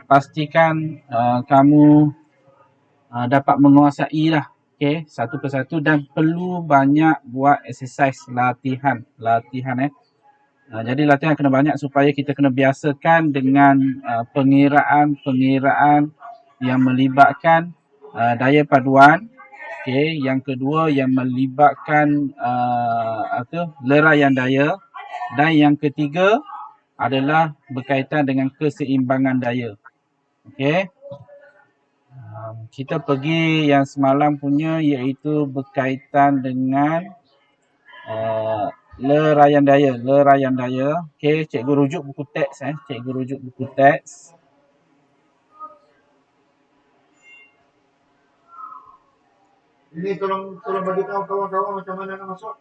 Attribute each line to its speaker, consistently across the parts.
Speaker 1: pastikan kamu dapat menguasai lah, okay, satu persatu, dan perlu banyak buat exercise, latihan jadi latihan kena banyak supaya kita kena biasakan dengan pengiraan yang melibatkan daya paduan. Okay, yang kedua yang melibatkan leraian daya, dan yang ketiga adalah berkaitan dengan keseimbangan daya. Okay. Kita pergi yang semalam punya iaitu berkaitan dengan leraian daya. Okey, cikgu rujuk buku teks
Speaker 2: Ini tolong bagi tahu kawan-kawan macam mana nak masuk.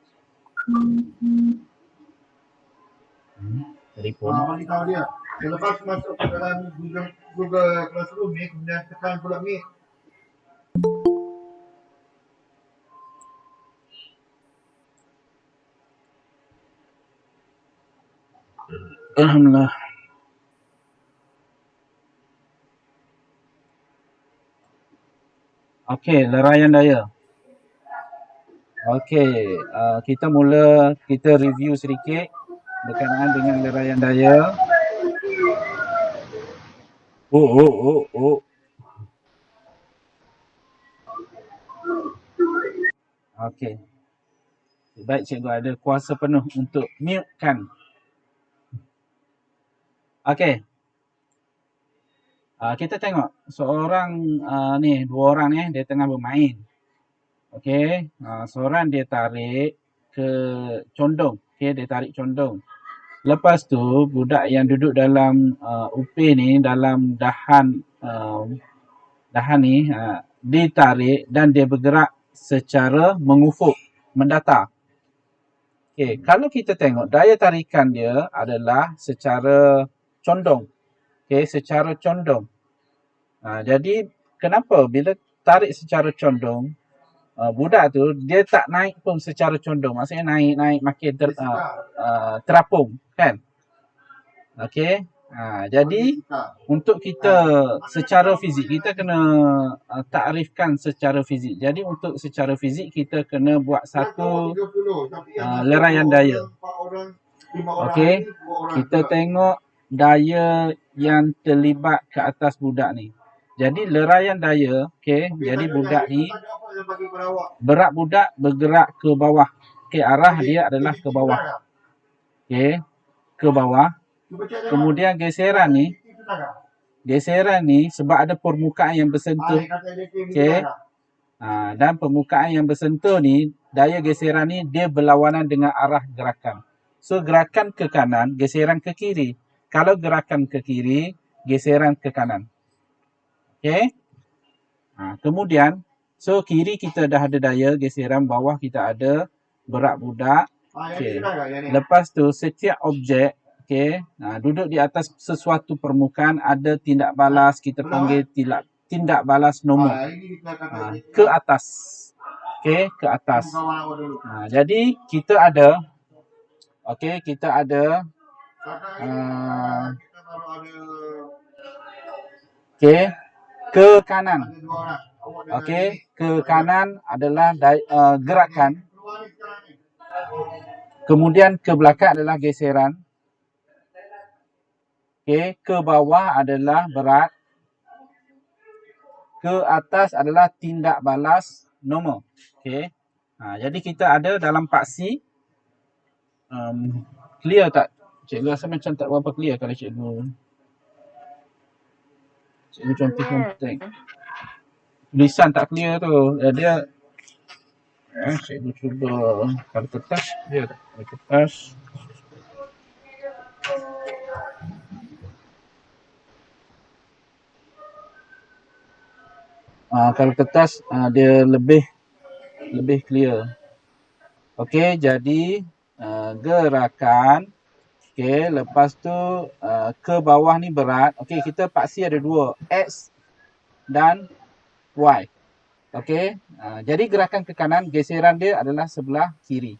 Speaker 1: Telefon.
Speaker 2: Bagi tahu dia. Selepas masuk ke dalam Google Classroom ni, kemudian tekan pula Meet.
Speaker 1: Alhamdulillah. Okey, leraian daya. Okey, kita review sedikit berkenaan dengan leraian daya. Oh. Okey. Baik, cikgu ada kuasa penuh untuk mute-kan. Okey. Kita tengok seorang dua orang ni dia tengah bermain. Okey, seorang dia tarik ke condong. Okey, dia tarik condong. Lepas tu budak yang duduk dalam upih ni, dalam dahan ni ditarik dan dia bergerak secara mengufuk, mendatar. Okey, kalau kita tengok daya tarikan dia adalah secara condong. Okey, secara condong. Jadi kenapa bila tarik secara condong, budak tu dia tak naik pun secara condong. Maksudnya naik makin terapung, kan? Okey. Jadi untuk kita secara fizik kita kena takrifkan secara fizik. Jadi untuk secara fizik kita kena buat satu leraian daya. Okey. Kita tengok daya yang terlibat ke atas budak ni. Jadi leraian daya, okey. Jadi budak ni, berat budak bergerak ke bawah. Okey, arah dia adalah ke bawah. Okey, ke bawah. Kemudian geseran ni sebab ada permukaan yang bersentuh. Okey. Dan permukaan yang bersentuh ni, daya geseran ni dia berlawanan dengan arah gerakan. So gerakan ke kanan, geseran ke kiri. Kalau gerakan ke kiri, geseran ke kanan. Okey. Kemudian, so kiri kita dah ada daya geseran, bawah kita ada berat budak. Okey. Lepas tu setiap objek, okey, duduk di atas sesuatu permukaan, ada tindak balas, kita panggil tindak balas nombor. Ke atas. Okey, ke atas. Jadi kita ada ke kanan. Okey, ke kanan adalah gerakan. Kemudian ke belakang adalah geseran. Okey, ke bawah adalah berat. Ke atas adalah tindak balas normal. Okey. Jadi kita ada dalam paksi. Clear tak? Cikgu rasa macam tak berapa clear kalau cikgu contoh. Tulisan tak clear tu. Dia cikgu cuba kalau kertas dia tak. Kertas. Kalau kertas dia lebih clear. Okey, jadi gerakan. Okey, lepas tu ke bawah ni berat. Okey, kita paksi ada dua, X dan Y. Okey, jadi gerakan ke kanan, geseran dia adalah sebelah kiri.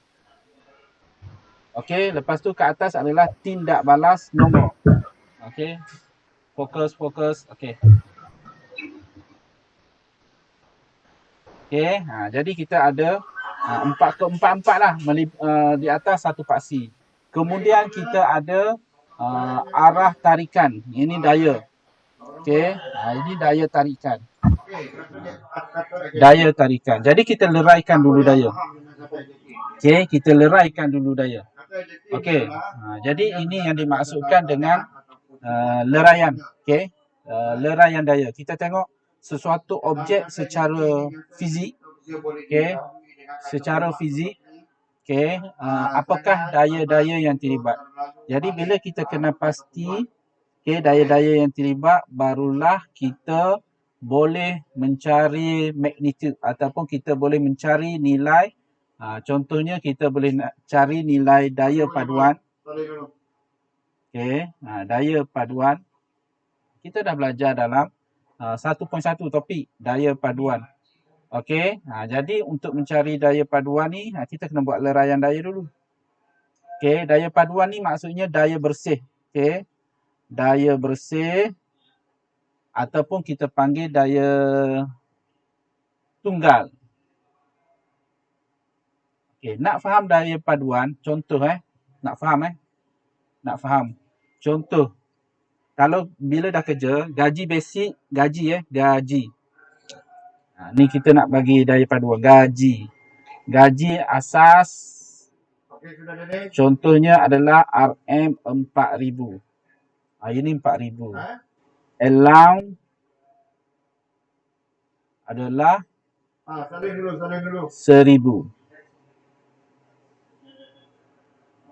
Speaker 1: Okey, lepas tu ke atas adalah tindak balas nombor. Okey. Fokus. Okey. Okey, jadi kita ada empat lah di atas satu paksi. Kemudian kita ada arah tarikan. Ini daya. Okey, ini daya tarikan. Daya tarikan. Jadi kita leraikan dulu daya. Okey, kita leraikan dulu daya. Okey, jadi ini yang dimaksudkan dengan leraian. Okey, leraian daya. Kita tengok sesuatu objek secara fizik. Okey, secara fizik. Okey, apakah daya-daya yang terlibat. Jadi bila kita kena pasti daya-daya yang terlibat, barulah kita boleh mencari magnitude ataupun kita boleh mencari nilai. Contohnya kita boleh nak cari nilai daya paduan. Okey, daya paduan. Kita dah belajar dalam 1.1 topik daya paduan. Okey, jadi untuk mencari daya paduan ni, kita kena buat leraian daya dulu. Okey, daya paduan ni maksudnya daya bersih. Okey, daya bersih ataupun kita panggil daya tunggal. Okey, nak faham daya paduan, contoh nak faham. Contoh, kalau bila dah kerja, gaji basic, gaji. Ni kita nak bagi daya paduan, gaji. Gaji asas, contohnya adalah RM4,000. Ini 4,000. Allowance adalah 1,000.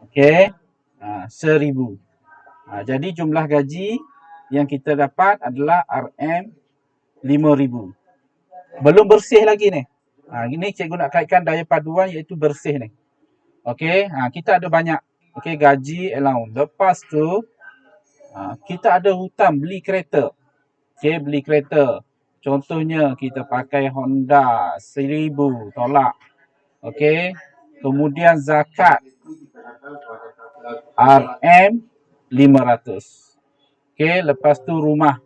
Speaker 1: Okey, 1,000. Jadi jumlah gaji yang kita dapat adalah RM5,000. Belum bersih lagi ni. Ini cikgu nak kaitkan daya paduan iaitu bersih ni. Okey, kita ada banyak. Okey, gaji, allowance. Lepas tu kita ada hutang beli kereta. Okey, beli kereta. Contohnya kita pakai Honda 1,000, tolak. Okey. Kemudian zakat RM500. Okey, lepas tu rumah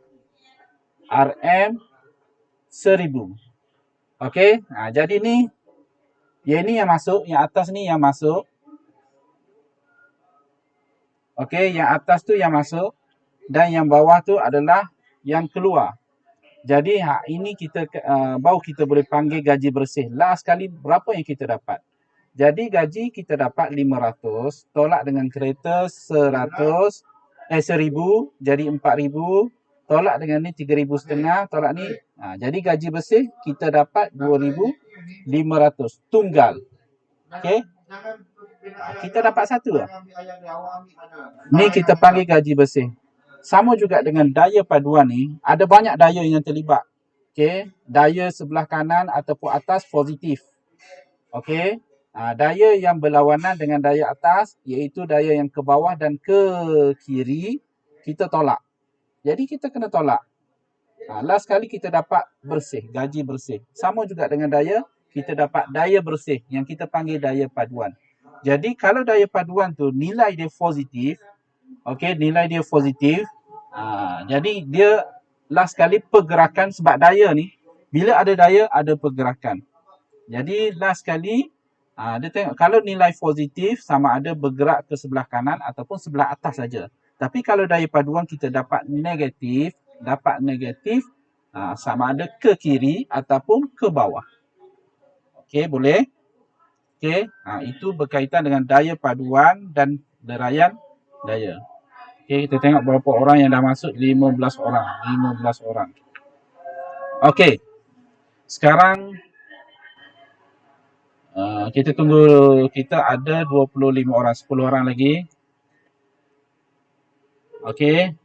Speaker 1: RM1,000. Okey, jadi ni yang masuk, yang atas ni yang masuk. Okey, yang atas tu yang masuk dan yang bawah tu adalah yang keluar. Jadi ini kita baru kita boleh panggil gaji bersih. Last kali berapa yang kita dapat? Jadi gaji kita dapat 500, tolak dengan kereta 1,000, jadi 4,000, tolak dengan ni 3,500, tolak ni. Jadi gaji bersih kita dapat 2,500 tunggal. Okey? Kita dapat satu lah. Ni kita panggil gaji bersih. Sama juga dengan daya paduan ni, ada banyak daya yang terlibat. Okey, daya sebelah kanan ataupun atas positif. Okey, daya yang berlawanan dengan daya atas iaitu daya yang ke bawah dan ke kiri kita tolak. Jadi kita kena tolak. Last kali kita dapat bersih, gaji bersih. Sama juga dengan daya, kita dapat daya bersih yang kita panggil daya paduan. Jadi kalau daya paduan tu nilai dia positif, okey, nilai dia positif. Jadi dia last kali pergerakan sebab daya ni, bila ada daya ada pergerakan. Jadi last kali dia tengok kalau nilai positif sama ada bergerak ke sebelah kanan ataupun sebelah atas saja. Tapi kalau daya paduan kita dapat negatif, sama ada ke kiri ataupun ke bawah. Okey, boleh? Okey, itu berkaitan dengan daya paduan dan leraian daya. Okey, kita tengok berapa orang yang dah masuk. 15 orang. Okey, sekarang kita tunggu. Kita ada 25 orang, 10 orang lagi. Okey.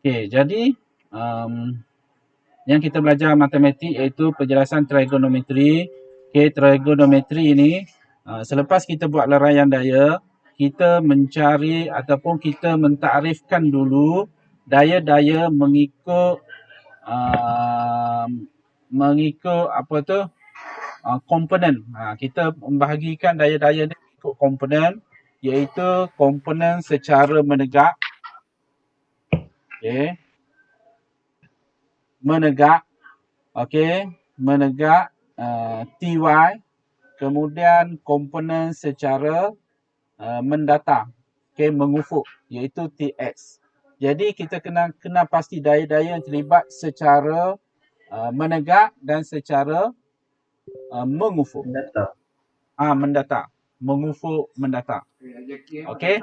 Speaker 1: Okey, jadi yang kita belajar matematik iaitu penjelasan trigonometri. Okey, trigonometri ini selepas kita buat leraian daya, kita mencari ataupun kita mentakrifkan dulu daya-daya mengikut komponen. Kita membahagikan daya-daya ni ikut komponen iaitu komponen secara menegak. Okey. Menegak. Okey. Menegak TY. Kemudian komponen secara mendatang. Okey, mengufuk iaitu TX. Jadi kita kena pasti daya-daya yang terlibat secara menegak dan secara mengufuk. Mendatang. Mengufuk mendatang. Okey.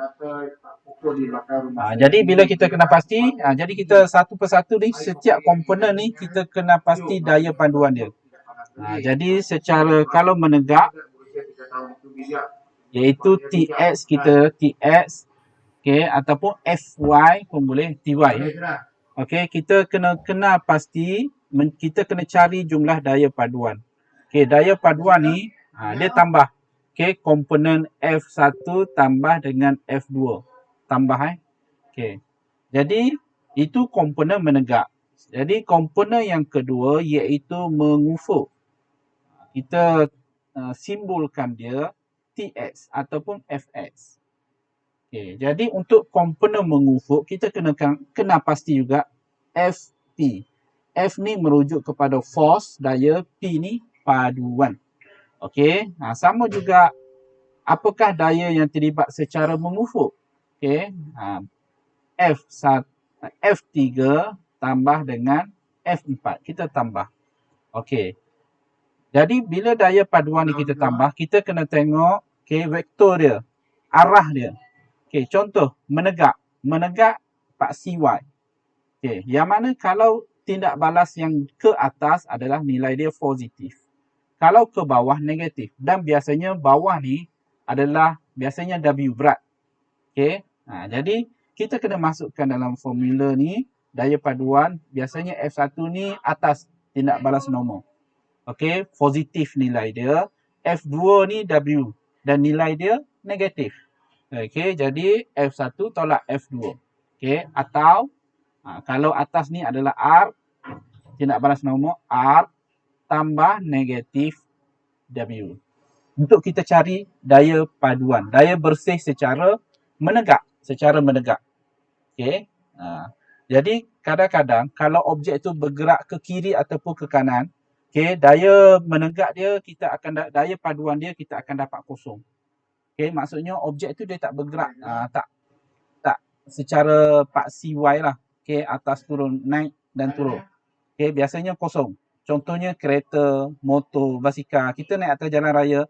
Speaker 1: Jadi bila kita kena pasti, jadi kita satu persatu ni, setiap komponen ni kita kena pasti daya panduan dia. Jadi secara kalau menegak, iaitu TX kita, TX, okey, ataupun FY pun boleh, TY. Okey, kita kena pasti, kita kena cari jumlah daya paduan. Okey, daya paduan ni dia tambah. Okey, komponen F1 tambah dengan F2. Tambah Okey. Jadi itu komponen menegak. Jadi komponen yang kedua iaitu mengufuk. Kita simbolkan dia TX ataupun FX. Okey, jadi untuk komponen mengufuk kita kena pasti juga FP. F ni merujuk kepada force, daya, P ni paduan. Okey, sama juga apakah daya yang terlibat secara mengufuk. Okey, F3 tambah dengan F4. Kita tambah. Okey. Jadi bila daya paduan ni kita tambah, kita kena tengok vektor dia, arah dia. Okey, contoh menegak. Menegak Pak CY. Okey, yang mana kalau tindak balas yang ke atas adalah nilai dia positif. Kalau ke bawah negatif. Dan biasanya bawah ni adalah biasanya W berat. Okey. Jadi kita kena masukkan dalam formula ni daya paduan, biasanya F1 ni atas tindak balas normal. Okey, positif nilai dia. F2 ni W dan nilai dia negatif. Okey, jadi F1 tolak F2. Okey, atau kalau atas ni adalah R, tindak balas normal R tambah negatif W. Untuk kita cari daya paduan, daya bersih secara menegak. Okey. Jadi kadang-kadang kalau objek tu bergerak ke kiri ataupun ke kanan, okey, daya menegak dia daya paduan dia kita akan dapat kosong. Okey, maksudnya objek tu dia tak bergerak, tak secara Pak CY lah. Okey, atas turun, naik dan turun. Okey, biasanya kosong. Contohnya kereta, motor, basikal, kita naik atas jalan raya,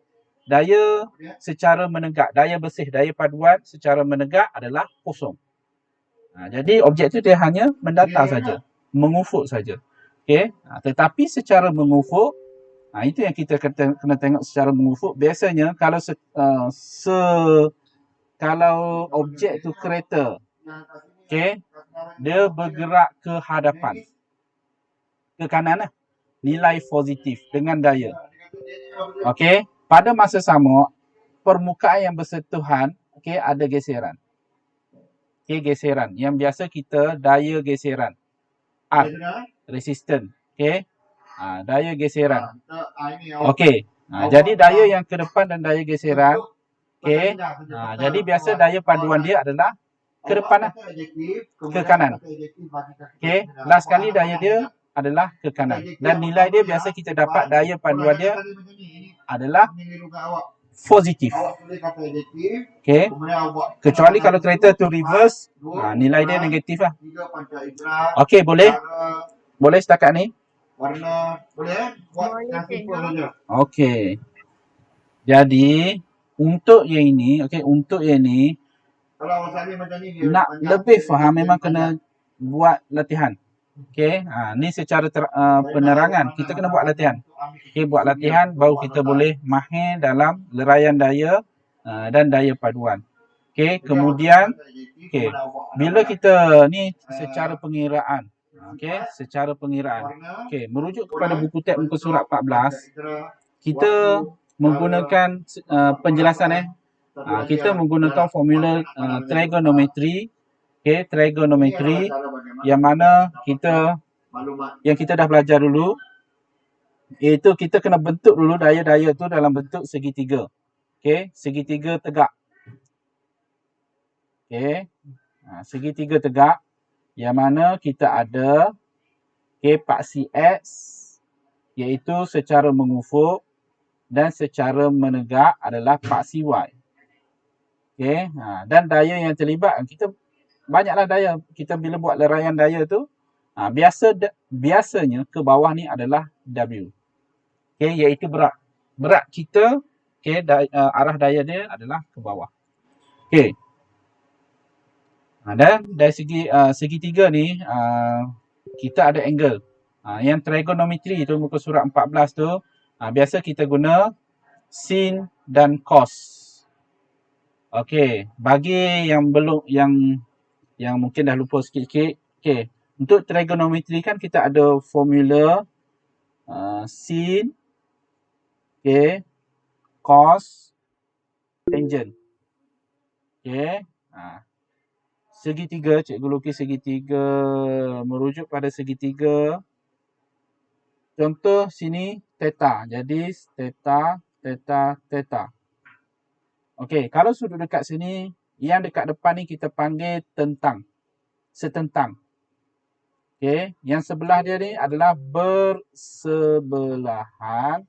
Speaker 1: daya secara menegak, daya bersih, daya paduan secara menegak adalah kosong. Jadi objek tu dia hanya mendatar saja, mengufuk saja. Okey, tetapi secara mengufuk, itu yang kita kena tengok secara mengufuk. Biasanya kalau kalau objek tu kereta, okey, dia bergerak ke hadapan, ke kanan lah, nilai positif dengan daya. Okey, pada masa sama permukaan yang bersentuhan, okey, ada geseran. Okey, geseran yang biasa kita daya geseran. R, resistant. Okey. Daya geseran. Okey. Jadi daya yang ke depan dan daya geseran. Okey. Jadi biasa daya paduan dia adalah ke depan lah, ke kanan. Okey. Last kali daya dia adalah ke kanan. Dan nilai dia biasa kita dapat daya paduan dia adalah positif. Okey. Kecuali kalau kereta tu reverse, nilai dia negatif lah. Okey, boleh? Boleh setakat ni? Okey. Jadi untuk yang ini, nak lebih faham memang kena buat latihan. Okey, ni secara penerangan kita kena buat latihan. Okey, buat latihan baru kita boleh mahir dalam leraian daya dan daya paduan. Okey, kemudian bila kita ni secara pengiraan. Okey, secara pengiraan. Okey, merujuk kepada buku teks muka surat 14, kita menggunakan penjelasan kita menggunakan formula trigonometri. Okey, trigonometri yang mana yang kita dah belajar dulu, iaitu kita kena bentuk dulu daya-daya tu dalam bentuk segitiga. Okey, segitiga tegak. Okey. Segitiga tegak yang mana kita ada paksi X iaitu secara mengufuk dan secara menegak adalah paksi Y. Okey. Dan daya yang terlibat, kita banyaklah daya. Kita bila buat leraian daya tu, biasanya ke bawah ni adalah W. Okey, iaitu berat. Berat kita, arah daya dia adalah ke bawah. Okey. Dan dari segi segitiga ni, kita ada angle. Yang trigonometri tu, muka surat 14 tu, biasa kita guna sin dan cos. Okey, bagi yang belum, yang mungkin dah lupa sikit-sikit, okey, untuk trigonometri kan kita ada formula sin, okey, cos, tangent. Okey. Segitiga, cikgu lukis segitiga, merujuk pada segitiga. Contoh sini theta. Jadi theta, theta, theta. Okey, kalau sudut dekat sini, yang dekat depan ni kita panggil tentang. Setentang. Okey, yang sebelah dia ni adalah bersebelahan.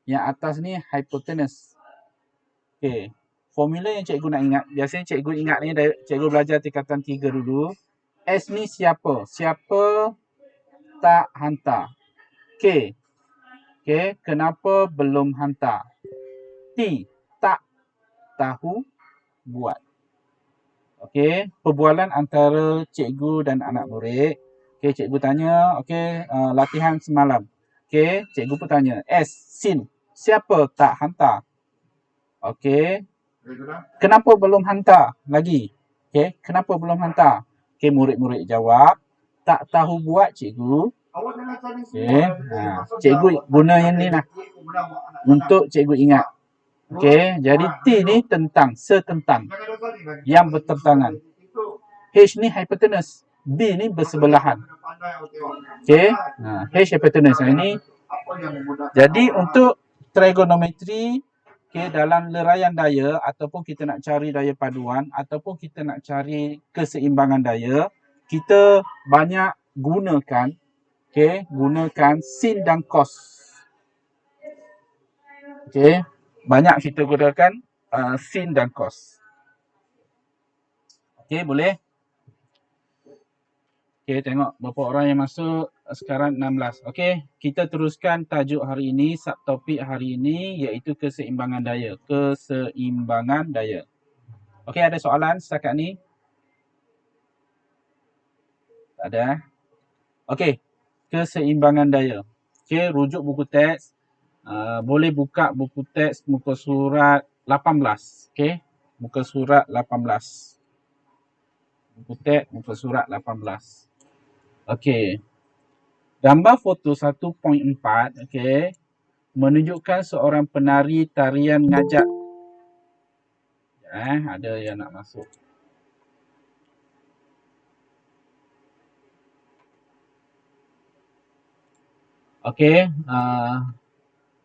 Speaker 1: Yang atas ni hypotenuse. Okey, formula yang cikgu nak ingat, biasanya cikgu ingat ni, cikgu belajar tingkatan 3 dulu. S ni siapa? Siapa tak hantar? K. Okey, kenapa belum hantar? T. Tak tahu buat. Okey, perbualan antara cikgu dan anak murid. Okey, cikgu tanya, okey, latihan semalam. Okey, cikgu pun tanya, S, sin, siapa tak hantar? Okey, kenapa belum hantar lagi? Okey, kenapa belum hantar? Okey, murid-murid jawab, tak tahu buat cikgu. Okey, cikgu guna yang ni lah untuk cikgu ingat. Okey, jadi T ni tentang, setentang, yang bertentangan. H ni hypotenuse, B ni bersebelahan. Okey, H hypotenuse. Ini jadi untuk trigonometri, dalam leraian daya ataupun kita nak cari daya paduan ataupun kita nak cari keseimbangan daya, kita banyak gunakan sin dan cos. Okey, banyak kita gunakan sin dan cos. Okey, boleh? Okey, tengok berapa orang yang masuk sekarang 16. Okey, kita teruskan tajuk hari ini, subtopik hari ini iaitu keseimbangan daya. Keseimbangan daya. Okey, ada soalan setakat ni? Tak ada. Okey, keseimbangan daya. Okey, rujuk buku teks. Boleh buka buku teks muka surat 18. Okey, muka surat 18. Buku teks muka surat 18. Okey. Gambar foto 1.4, okey, menunjukkan seorang penari tarian ngajak. Ada yang nak masuk. Okey,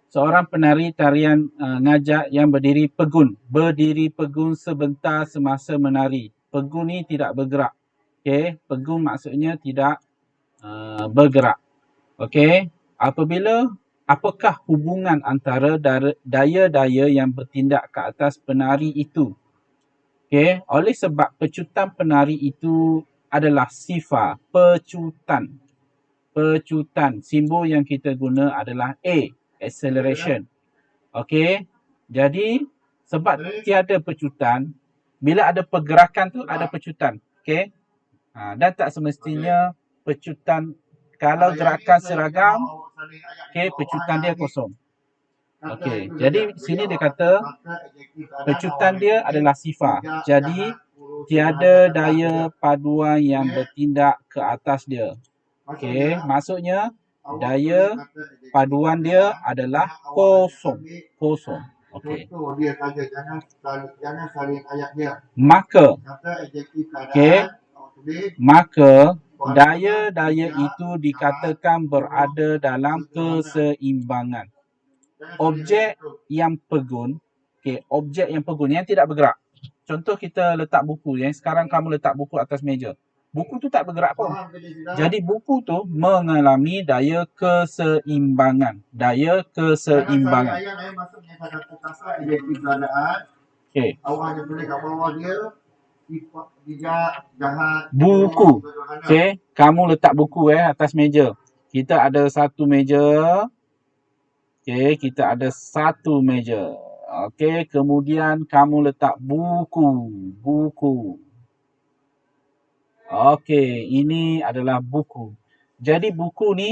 Speaker 1: seorang penari tarian ngajak yang berdiri pegun. Berdiri pegun sebentar semasa menari. Pegun ni tidak bergerak. Okey, pegun maksudnya tidak bergerak. Okey, apakah hubungan antara daya-daya yang bertindak ke atas penari itu? Okey, oleh sebab pecutan penari itu adalah sifar, pecutan. Pecutan, simbol yang kita guna adalah A, acceleration. Okey, jadi sebab tiada pecutan, bila ada pergerakan tu ada pecutan. Okey, dan tak semestinya pecutan, kalau gerakan seragam, okey, pecutan dia kosong. Okey, jadi sini dia kata pecutan dia adalah sifar. Jadi tiada daya paduan yang bertindak ke atas dia. Okey, maksudnya daya paduan dia adalah kosong. Kosong. Okey. Maka, okey, maka daya-daya itu dikatakan berada dalam keseimbangan. Objek yang pegun, okey, objek yang pegun yang tidak bergerak. contoh kita letak buku ya. Sekarang kamu letak buku atas meja. Buku tu tak bergerak pun.
Speaker 2: Faham ke dia sudah?
Speaker 1: Jadi buku tu mengalami daya keseimbangan. Daya
Speaker 2: Jangan cari
Speaker 1: keseimbangan.
Speaker 2: ayat masuk yang saya kata kasar identik keadaan.
Speaker 1: Okey.
Speaker 2: Awak hanya tulis kat bawah dia bijak, jahat,
Speaker 1: Buku.
Speaker 2: sederhana.
Speaker 1: Okey, kamu letak buku atas meja. Kita ada satu meja. Okey, kita ada satu meja. Okey, kemudian kamu letak buku. Buku. Okey, ini adalah buku. Jadi buku ni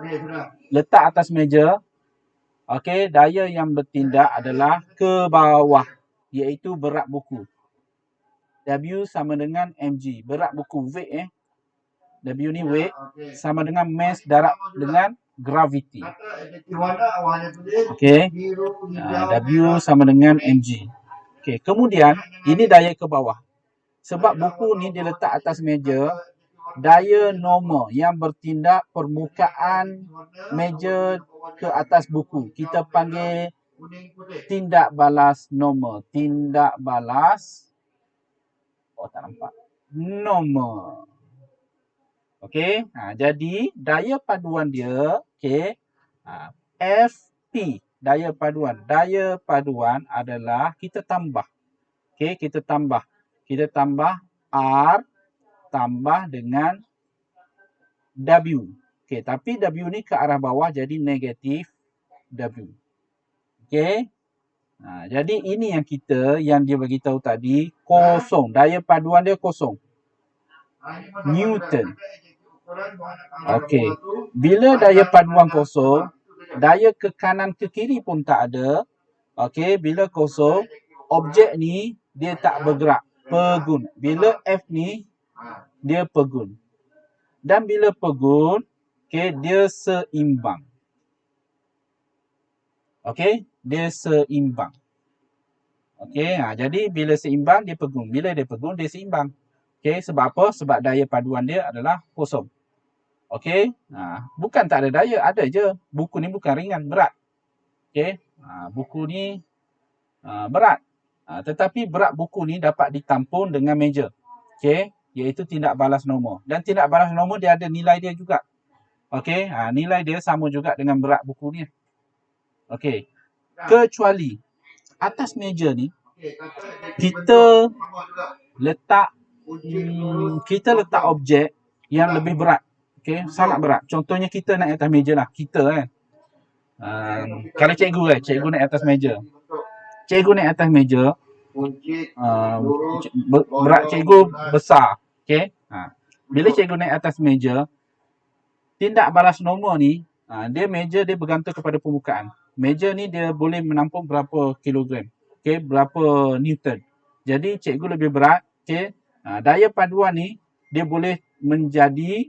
Speaker 2: Okey, sudah.
Speaker 1: letak atas meja. Okey, daya yang bertindak adalah ke bawah, iaitu berat buku. W sama dengan mg. Berat buku, weight W ni weight
Speaker 2: Okey.
Speaker 1: sama dengan mass darab dengan gravity.
Speaker 2: Kata identik warna awak hanya tulis
Speaker 1: Okey.
Speaker 2: biru, hijau,
Speaker 1: W sama dengan mg. Okey, kemudian ini daya ke bawah. Sebab buku ni dia letak atas meja, daya normal yang bertindak permukaan meja ke atas buku. Kita panggil
Speaker 2: kuning, putih.
Speaker 1: tindak balas normal. Tindak balas, oh tak nampak, normal. Okey, jadi daya paduan dia, okey, FP, daya paduan. Daya paduan adalah kita tambah. Okey, kita tambah R tambah dengan W. Okey, tapi W ni ke arah bawah jadi negatif W. Okey. Jadi ini yang dia bagi tahu tadi, kosong. Daya paduan dia kosong. Newton. Okey. Bila daya paduan kosong, daya ke kanan ke kiri pun tak ada. Okey, bila kosong, objek ni dia tak bergerak, pegun. Bila F ni dia pegun. Dan bila pegun, okey, dia seimbang. Okey, dia seimbang. Okey, jadi bila seimbang dia pegun. Bila dia pegun dia seimbang. Okey, sebab apa? Sebab daya paduan dia adalah kosong. Okey, bukan tak ada daya, ada je. Buku ni bukan ringan, berat. Okey, buku ni berat. Tetapi berat buku ni dapat ditampung dengan meja. Okey, iaitu tindak balas normal. Dan tindak balas normal dia ada nilai dia juga. Okey, nilai dia sama juga dengan berat buku ni. Okey, kecuali atas meja ni kita letak objek yang lebih berat. Okey, sangat berat. Contohnya kita naik atas meja lah. Kita kan. Kalau cikgu naik atas meja. Cikgu naik atas meja. Berat cikgu besar. Okey. Bila cikgu naik atas meja, tindak balas normal ni, meja dia bergantung kepada permukaan. Meja ni dia boleh menampung berapa kilogram. Okey, berapa newton. Jadi cikgu lebih berat. Okey. Daya paduan ni dia boleh menjadi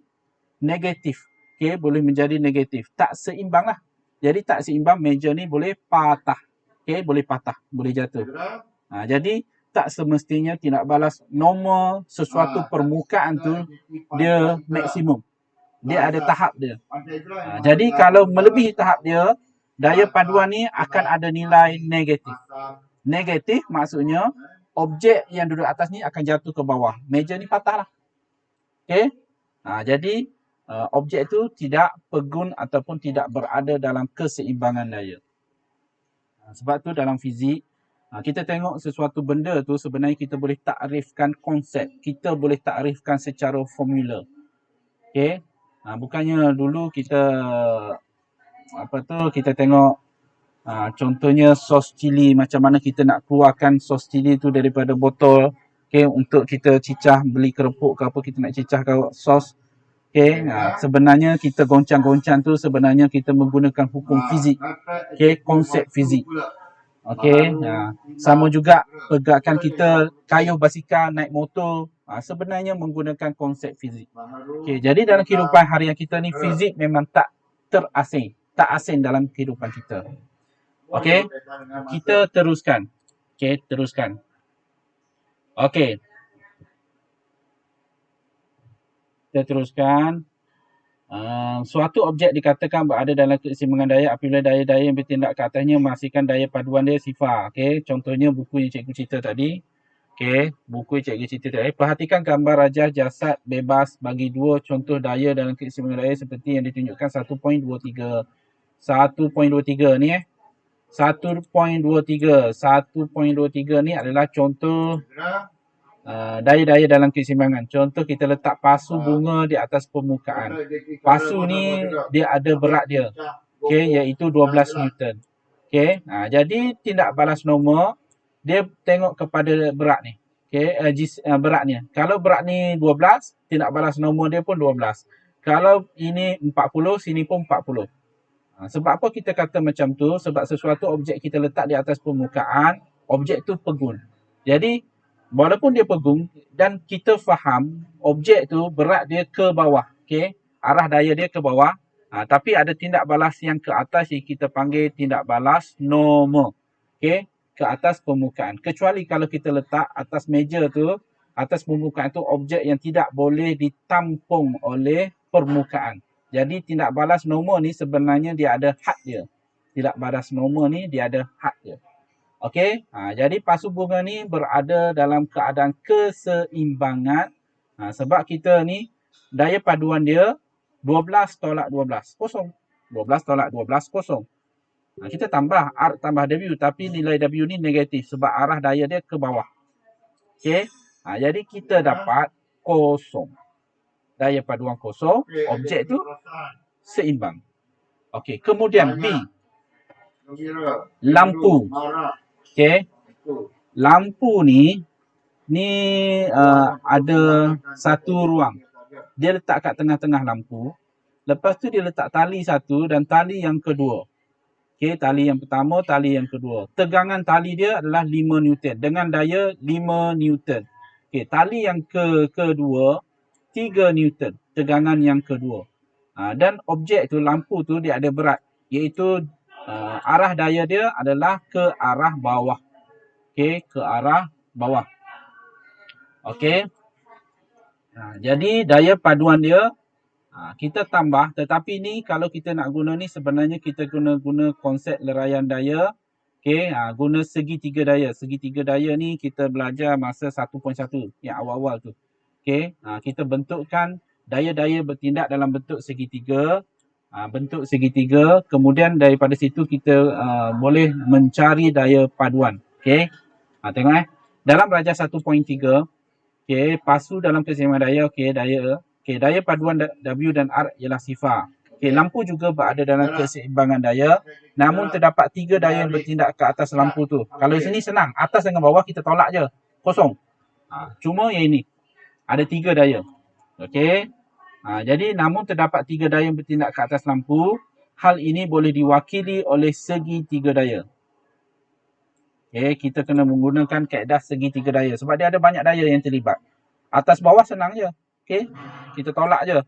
Speaker 1: negatif. Okey, boleh menjadi negatif. Tak seimbang lah. Jadi tak seimbang, meja ni boleh patah. Okey, boleh patah, boleh jatuh. Jadi tak semestinya tindak balas normal sesuatu permukaan tu dia maksimum. Dia ada tahap dia. Jadi kalau melebihi tahap dia, daya paduan ni akan ada nilai negatif. Negatif maksudnya objek yang duduk atas ni akan jatuh ke bawah. Meja ni patah lah. Okey. Jadi objek tu tidak pegun ataupun tidak berada dalam keseimbangan daya. Sebab tu dalam fizik, kita tengok sesuatu benda tu sebenarnya kita boleh takrifkan konsep. Kita boleh takrifkan secara formula. Okey. Bukannya dulu kita kita tengok contohnya sos cili, macam mana kita nak keluarkan sos cili tu daripada botol. Okey, untuk kita cicah, beli kerupuk ke apa, kita nak cicah ke sos. Okey, sebenarnya kita goncang-goncang tu sebenarnya kita menggunakan hukum fizik. Okey, konsep fizik. Okey, sama juga pergerakan kita kayuh basikal, naik motor, sebenarnya menggunakan konsep fizik. Okey, jadi dalam kehidupan harian kita ni fizik memang tak terasing, tak asing dalam kehidupan kita. Okey, kita teruskan. Okey, teruskan. Okey. Kita teruskan. Suatu objek dikatakan berada dalam keseimbangan daya apabila daya-daya yang bertindak ke atasnya menghasilkan daya paduan dia sifar. Okey, contohnya buku yang cikgu cerita tadi. Okey, buku cikgu cerita tadi. Perhatikan gambar rajah jasad bebas bagi dua contoh daya dalam keseimbangan daya seperti yang ditunjukkan 1.23. 1.23 ni 1.23. 1.23 ni adalah contoh daya-daya dalam keseimbangan. Contoh kita letak pasu bunga di atas permukaan. Pasu ni dia ada berat dia. Okey, iaitu 12 Newton. Okey, jadi tindak balas normal dia tengok kepada berat ni. Okey, beratnya. Kalau berat ni 12, tindak balas normal dia pun 12. Kalau ini 40, sini pun 40. Sebab apa kita kata macam tu? Sebab sesuatu objek kita letak di atas permukaan, objek tu pegun. Jadi, walaupun dia pegung dan kita faham objek tu berat dia ke bawah. Okey, arah daya dia ke bawah. Tapi ada tindak balas yang ke atas yang kita panggil tindak balas normal. Okey, ke atas permukaan. Kecuali kalau kita letak atas meja tu, atas permukaan tu objek yang tidak boleh ditampung oleh permukaan. Jadi tindak balas normal ni sebenarnya dia ada had dia. Tindak balas normal ni dia ada had dia. Okey, jadi pasu bunga ni berada dalam keadaan keseimbangan. Sebab kita ni daya paduan dia 12 tolak 12, kosong. 12 tolak 12, kosong. Kita tambah R tambah W tapi nilai W ni negatif sebab arah daya dia ke bawah. Okey, jadi kita dapat kosong. Daya paduan kosong, objek tu seimbang. Okey, kemudian B. Lampu. Okey. Lampu ni ada satu ruang. Dia letak kat tengah-tengah lampu. Lepas tu dia letak tali satu dan tali yang kedua. Okey, tali yang pertama, tali yang kedua. Tegangan tali dia adalah 5 Newton dengan daya 5 Newton. Okey, tali yang kedua 3 Newton, tegangan yang kedua. Dan objek tu, lampu tu dia ada berat, iaitu arah daya dia adalah ke arah bawah. Okey, ke arah bawah. Okey. Jadi daya paduan dia kita tambah, tetapi ni kalau kita nak guna ni sebenarnya kita guna konsep leraian daya. Okey, guna segitiga daya. Segitiga daya ni kita belajar masa 1.1 yang awal-awal tu. Okey, kita bentukkan daya-daya bertindak dalam bentuk segitiga. Bentuk segitiga, kemudian daripada situ kita boleh mencari daya paduan. Okey, tengok dalam rajah 1.3, okey, pasu dalam keseimbangan daya, daya paduan W dan R ialah sifar. Okey, lampu juga berada dalam keseimbangan daya, namun terdapat 3 daya yang bertindak ke atas lampu tu. Kalau sini senang, atas dengan bawah kita tolak je, kosong. Cuma yang ini ada 3 daya. Okey. Jadi namun terdapat 3 daya yang bertindak ke atas lampu. Hal ini boleh diwakili oleh segitiga daya. Okey, kita kena menggunakan kaedah segitiga daya sebab dia ada banyak daya yang terlibat. Atas bawah senang je. Okey, kita tolak je.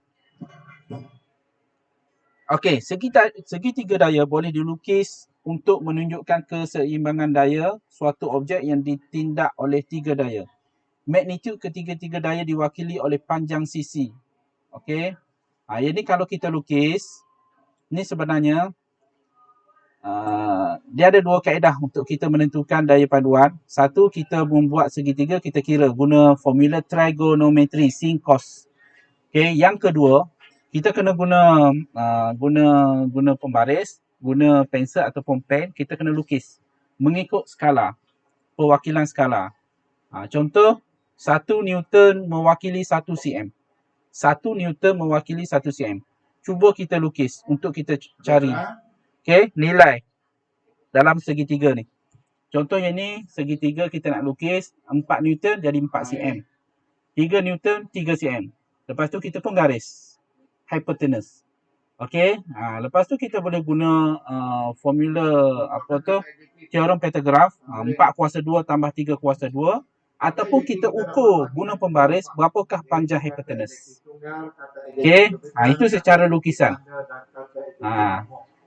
Speaker 1: Okey, segitiga daya boleh dilukis untuk menunjukkan keseimbangan daya suatu objek yang ditindak oleh 3 daya. Magnitud ketiga-tiga daya diwakili oleh panjang sisi. Okey. Ini kalau kita lukis, ni sebenarnya dia ada 2 kaedah untuk kita menentukan daya paduan. Satu, kita membuat segitiga, kita kira guna formula trigonometri sin cos. Okey, yang kedua, kita kena guna pembaris, guna pensel ataupun pen, kita kena lukis mengikut skala, perwakilan skala. Contoh 1 Newton mewakili 1 cm. 1 Newton mewakili 1 cm. Cuba kita lukis untuk kita cari nilai dalam segitiga ni. Contohnya ni segitiga kita nak lukis 4 Newton jadi 4 cm. 3 Newton 3 cm. Lepas tu kita pun garis hypotenuse. Okey, lepas tu kita boleh guna formula teorem Pythagoras, 4 kuasa 2 tambah 3 kuasa 2, ataupun kita ukur guna pembaris berapakah panjang hypotenuse. Okey, itu secara lukisan.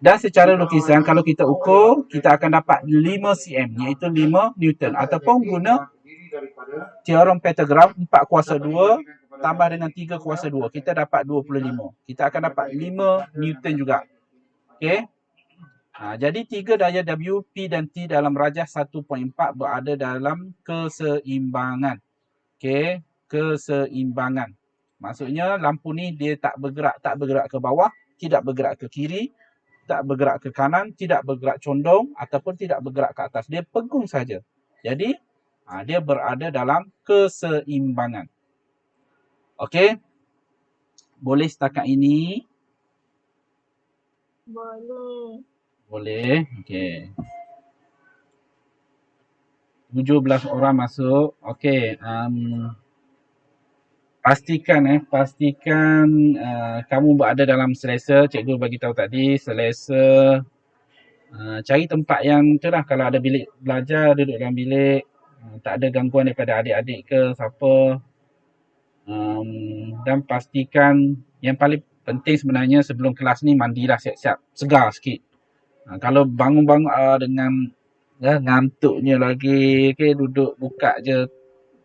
Speaker 1: Dan secara lukisan kalau kita ukur, kita akan dapat 5 cm iaitu 5 Newton, ataupun guna teorem Pythagoras 4 kuasa 2 tambah dengan 3 kuasa 2, kita dapat 25. Kita akan dapat 5 Newton juga. Okey. Jadi 3 daya W, P dan T dalam rajah 1.4 berada dalam keseimbangan. Okey, keseimbangan. Maksudnya lampu ni dia tak bergerak ke bawah, tidak bergerak ke kiri, tak bergerak ke kanan, tidak bergerak condong ataupun tidak bergerak ke atas. Dia pegung saja. Jadi dia berada dalam keseimbangan. Okey. Boleh setakat ini?
Speaker 3: Boleh.
Speaker 1: Boleh. Okey. 17 orang masuk. Okey. Pastikan kamu berada dalam selesa. Cikgu bagi tahu tadi selesa. Cari tempat yang itulah, kalau ada bilik belajar duduk dalam bilik. Tak ada gangguan daripada adik-adik ke siapa. Dan pastikan yang paling penting sebenarnya sebelum kelas ni mandilah siap-siap, segar sikit. Kalau bangun-bangun dengan ngantuknya lagi, okay, duduk buka je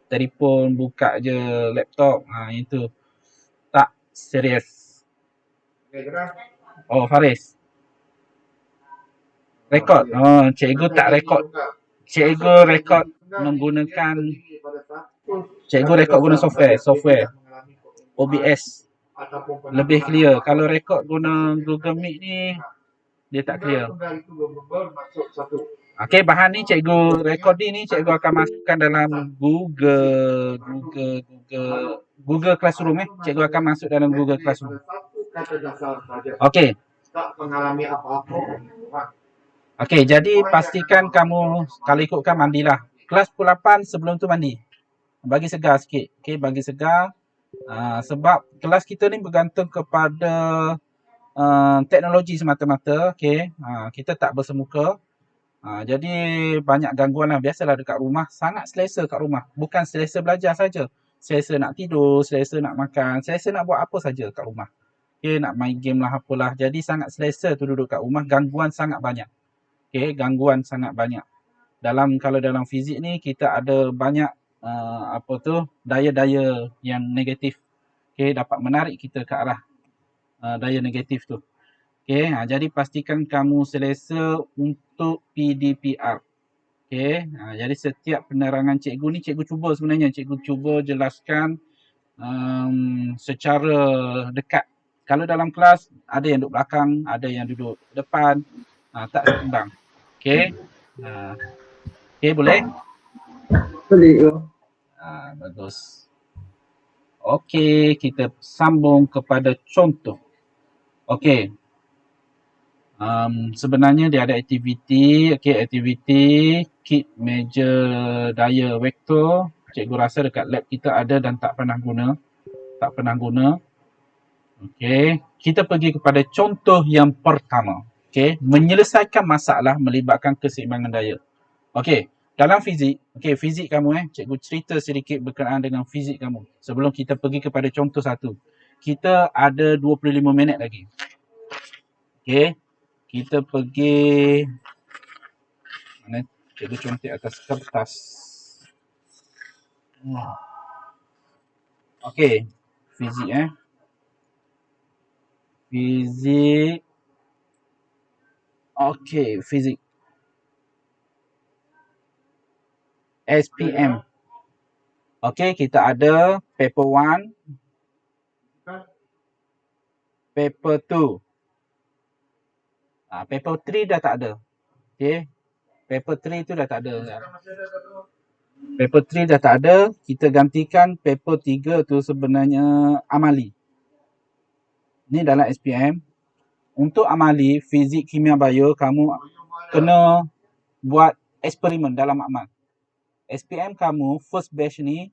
Speaker 1: telefon, buka je laptop, itu tak serius. Oh, Faris. Rekod. Oh, cikgu tak rekod. Cikgu rekod menggunakan guna software OBS. Lebih clear. Kalau rekod guna Google Meet ni dia tak clear. Okey, bahan ni cikgu recording ni cikgu akan masukkan dalam Google Classroom . Cikgu akan masuk dalam Google Classroom. Okey.
Speaker 2: Tak mengalami apa-apa.
Speaker 1: Okey, jadi pastikan kamu kalau ikutkan mandilah. Kelas pukul 8 sebelum tu mandi. Bagi segar sikit. Okey, bagi segar. Sebab kelas kita ni bergantung kepada teknologi semata-mata. Okey, kita tak bersemuka. Jadi banyak gangguan lah. Biasalah dekat rumah, sangat selesa kat rumah. Bukan selesa belajar saja. Selesa nak tidur, selesa nak makan, selesa nak buat apa saja kat rumah. Okay, nak main game lah apalah. Jadi sangat selesa tu duduk kat rumah. Gangguan sangat banyak. Okay, gangguan sangat banyak. Kalau dalam fizik ni kita ada banyak daya-daya yang negatif. Okay, dapat menarik kita ke arah daya negatif tu. Okay, jadi pastikan kamu selesa untuk PDPR. Okay, jadi setiap penerangan cikgu ni, cikgu cuba sebenarnya. Cikgu cuba jelaskan secara dekat. Kalau dalam kelas, ada yang duduk belakang, ada yang duduk depan. Tak seimbang. Okay. Okay, boleh?
Speaker 4: Boleh.
Speaker 1: Bagus. Okay, kita sambung kepada contoh. Okay. Sebenarnya dia ada aktiviti. Okay, aktiviti kit meja daya vektor. Cikgu rasa dekat lab kita ada dan tak pernah guna. Okay, kita pergi kepada contoh yang pertama. Okay, menyelesaikan masalah melibatkan keseimbangan daya. Okay, dalam fizik, fizik kamu cikgu cerita sedikit berkenaan dengan fizik kamu. Sebelum kita pergi kepada contoh satu. Kita ada 25 minit lagi. Okay, kita pergi, mana cikgu contek atas kertas. Okay, fizik Fizik. Okay, fizik. SPM. Okay, kita ada paper 1, paper 2. Paper 3 dah tak ada. Okay, paper 3 tu dah tak ada. Paper 3 dah tak ada. Kita gantikan paper 3 tu sebenarnya amali. Ni dalam SPM. Untuk amali, fizik, kimia, bio, kamu kena buat eksperimen dalam makmal. SPM kamu, first batch ni,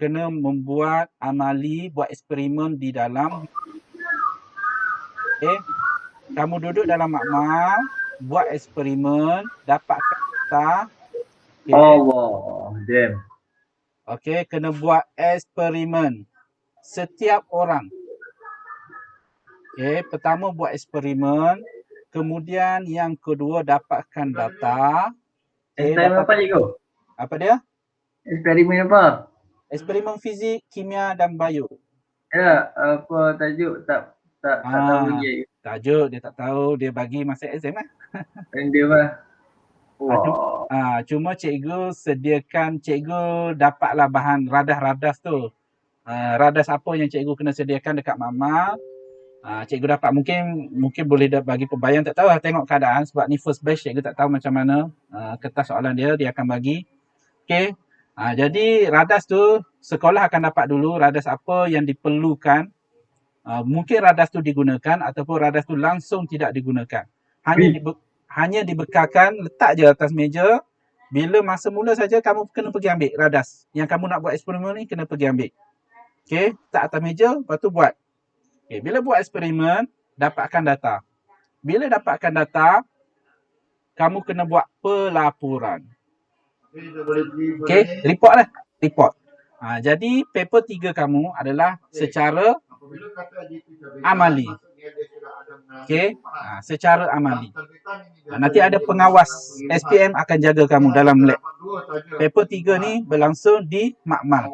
Speaker 1: kena membuat amali, buat eksperimen di dalam. Okay. Kamu duduk dalam makmal, buat eksperimen, dapat kata. Okay.
Speaker 4: Allah, damn.
Speaker 1: Okay, kena buat eksperimen. Setiap orang. Okay, pertama buat eksperimen. Kemudian yang kedua dapatkan data. Okay,
Speaker 4: Eksperimen apa cikgu?
Speaker 1: Apa dia?
Speaker 4: Eksperimen apa?
Speaker 1: Eksperimen fizik, kimia dan bio.
Speaker 4: Ya, apa tajuk tak tahu lagi.
Speaker 1: Tajuk dia tak tahu, dia bagi masa exam lah.
Speaker 4: Random lah.
Speaker 1: Cuma cikgu sediakan, cikgu dapatlah bahan radas-radas tu. Radas apa yang cikgu kena sediakan dekat Mama. Cikgu dapat, mungkin boleh bagi pembayang, tak tahu lah, tengok keadaan sebab ni first batch, cikgu tak tahu macam mana kertas soalan dia akan bagi. Okey. Jadi radas tu sekolah akan dapat dulu radas apa yang diperlukan. Mungkin radas tu digunakan ataupun radas tu langsung tidak digunakan. Hanya dibekalkan, letak je atas meja. Bila masa mula saja kamu kena pergi ambil radas. Yang kamu nak buat eksperimen ni kena pergi ambil. Okey, letak atas meja, lepas tu buat. Okay, bila buat eksperimen, dapatkan data. Bila dapatkan data, kamu kena buat pelaporan. Okay, report lah. Report. Jadi, paper 3 kamu adalah secara amali. Okay, secara amali. Nanti ada pengawas SPM akan jaga kamu dalam lab. Paper 3 ni berlangsung di makmal.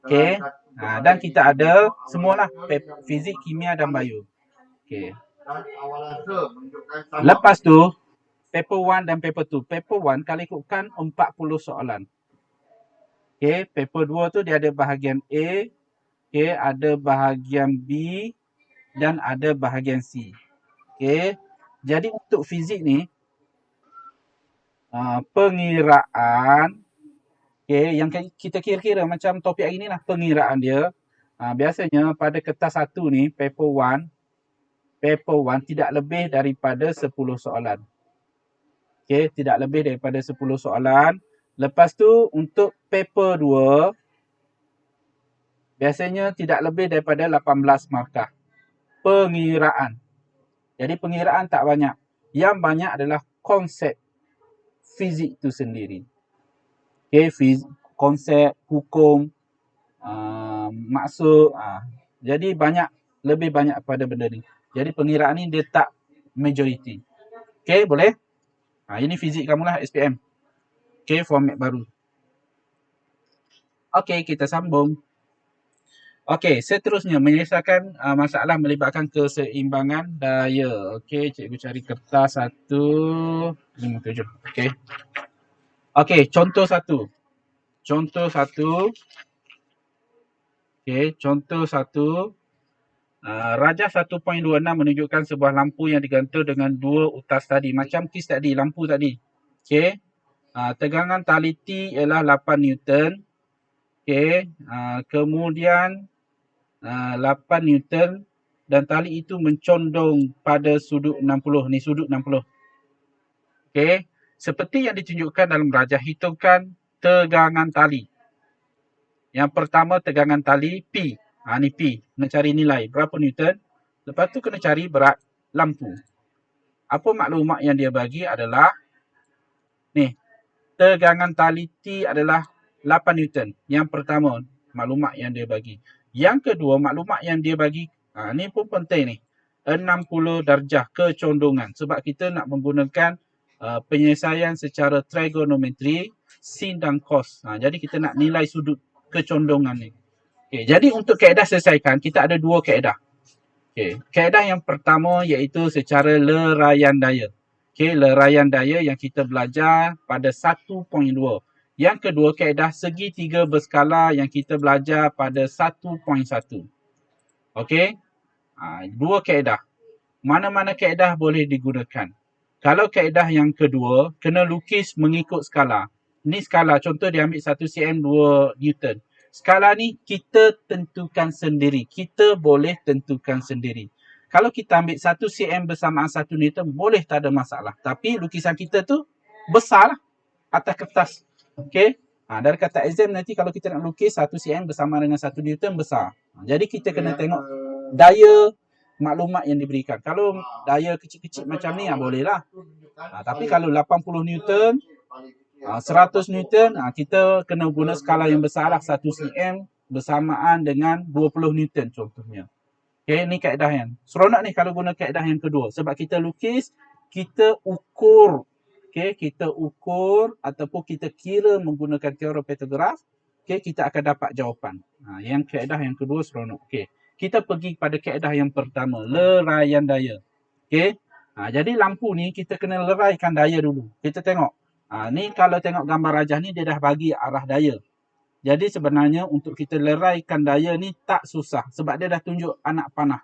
Speaker 1: Okay. Dan kita ada semualah fizik, kimia dan bio. Okay. Lepas tu, paper 1 dan paper 2. Paper 1 kalau ikutkan 40 soalan. Okay. Paper 2 tu dia ada bahagian A, okay, ada bahagian B dan ada bahagian C. Okay. Jadi untuk fizik ni, pengiraan, okay, yang kita kira-kira macam topik hari ni lah, pengiraan dia. Biasanya pada kertas 1 ni, paper 1 tidak lebih daripada 10 soalan. Okay, tidak lebih daripada 10 soalan. Lepas tu untuk paper 2, biasanya tidak lebih daripada 18 markah. Pengiraan. Jadi pengiraan tak banyak. Yang banyak adalah konsep fizik tu sendiri. Okay, konsep, hukum, maksud. Jadi lebih banyak pada benda ni. Jadi pengiraan ni dia tak majority. Okay, boleh? Ini fizik kamu lah SPM. Okay, format baru. Okay, kita sambung. Okay, seterusnya menyelesaikan masalah melibatkan keseimbangan daya. Okay, cikgu cari kertas 157. Okay. Okay, contoh 1. Contoh 1. Okay, contoh 1. Rajah 1.26 menunjukkan sebuah lampu yang digantung dengan 2 utas tadi. Macam kes tadi, lampu tadi. Okay. Tegangan tali T ialah 8 Newton. Okay. Kemudian 8 Newton dan tali itu mencondong pada sudut 60. Ni sudut 60. Okay. Seperti yang ditunjukkan dalam rajah, hitungkan tegangan tali. Yang pertama tegangan tali P. Ni P. Kena cari nilai berapa Newton. Lepas tu kena cari berat lampu. Apa maklumat yang dia bagi adalah ni. Tegangan tali T adalah 8 Newton. Yang pertama maklumat yang dia bagi. Yang kedua maklumat yang dia bagi, ni pun penting ni. 60 darjah kecondongan. Sebab kita nak menggunakan penyelesaian secara trigonometri, sin dan cos. Jadi kita nak nilai sudut kecondongan ni. Okay, jadi untuk kaedah selesaikan, kita ada 2 kaedah. Okay, kaedah yang pertama iaitu secara leraian daya. Okay, leraian daya yang kita belajar pada 1.2. Yang kedua, kaedah segitiga berskala yang kita belajar pada 1.1. Okay, 2 kaedah. Mana-mana kaedah boleh digunakan. Kalau kaedah yang kedua, kena lukis mengikut skala. Ni skala, contoh dia ambil 1 cm 2 Newton. Skala ni kita tentukan sendiri. Kita boleh tentukan sendiri. Kalau kita ambil 1 cm bersamaan 1 Newton, boleh tak ada masalah. Tapi lukisan kita tu besar lah atas kertas. Okay. Dari kata exam nanti kalau kita nak lukis 1 cm bersama dengan 1 Newton besar. Jadi kita kena tengok daya maklumat yang diberikan. Kalau daya kecil-kecil macam ni, boleh lah. Tapi kalau 80 Newton, 100 Newton, kita kena guna skala yang besar lah. 1 cm bersamaan dengan 20 Newton contohnya. Okay, ni kaedah yang seronok ni kalau guna kaedah yang kedua. Sebab kita lukis, kita ukur. Okay, kita ukur ataupun kita kira menggunakan teori Pythagoras. Okay, kita akan dapat jawapan. Yang kaedah yang kedua seronok. Okay. kita pergi pada kaedah yang pertama, leraian daya. Okey. Jadi lampu ni kita kena leraikan daya dulu. Kita tengok. Ni kalau tengok gambar rajah ni dia dah bagi arah daya. Jadi sebenarnya untuk kita leraikan daya ni tak susah sebab dia dah tunjuk anak panah.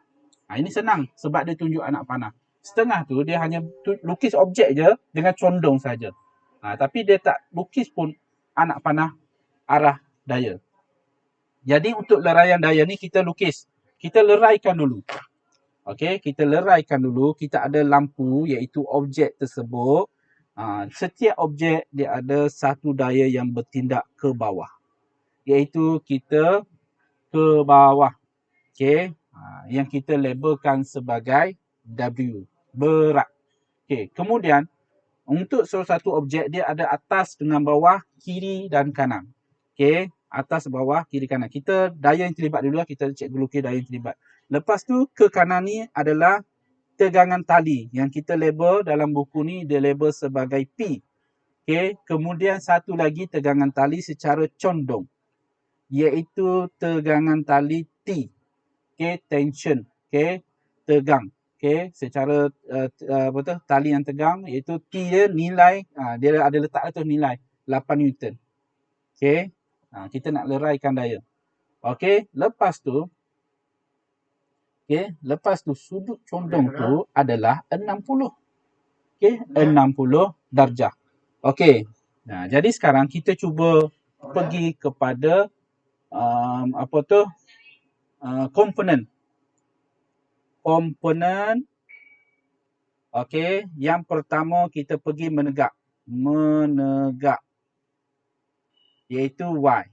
Speaker 1: Ini senang sebab dia tunjuk anak panah. Setengah tu dia hanya lukis objek je dengan condong saja. Tapi dia tak lukis pun anak panah arah daya. Jadi untuk leraian daya ni kita lukis. Kita leraikan dulu. Okey, kita leraikan dulu. Kita ada lampu iaitu objek tersebut. Setiap objek dia ada satu daya yang bertindak ke bawah. Iaitu kita ke bawah. Okey, yang kita labelkan sebagai W. Berat. Okey, kemudian untuk salah satu objek dia ada atas dengan bawah, kiri dan kanan. Okey, atas, bawah, kiri, kanan. Kita daya yang terlibat dulu lah. Kita cikgu lukis daya yang terlibat. Lepas tu ke kanan ni adalah tegangan tali yang kita label dalam buku ni dia label sebagai P. Okey, kemudian satu lagi tegangan tali secara condong iaitu tegangan tali T. Okey, tension. Okey, tegang. Okey, secara tali yang tegang iaitu T dia nilai dia ada letak tu nilai 8 Newton. Okey, kita nak leraikan daya. Okey, lepas tu sudut condong tu adalah 60. Okey, 60 darjah. Okey. Jadi sekarang kita cuba pergi kepada komponen. Okey, yang pertama kita pergi menegak. Iaitu Y.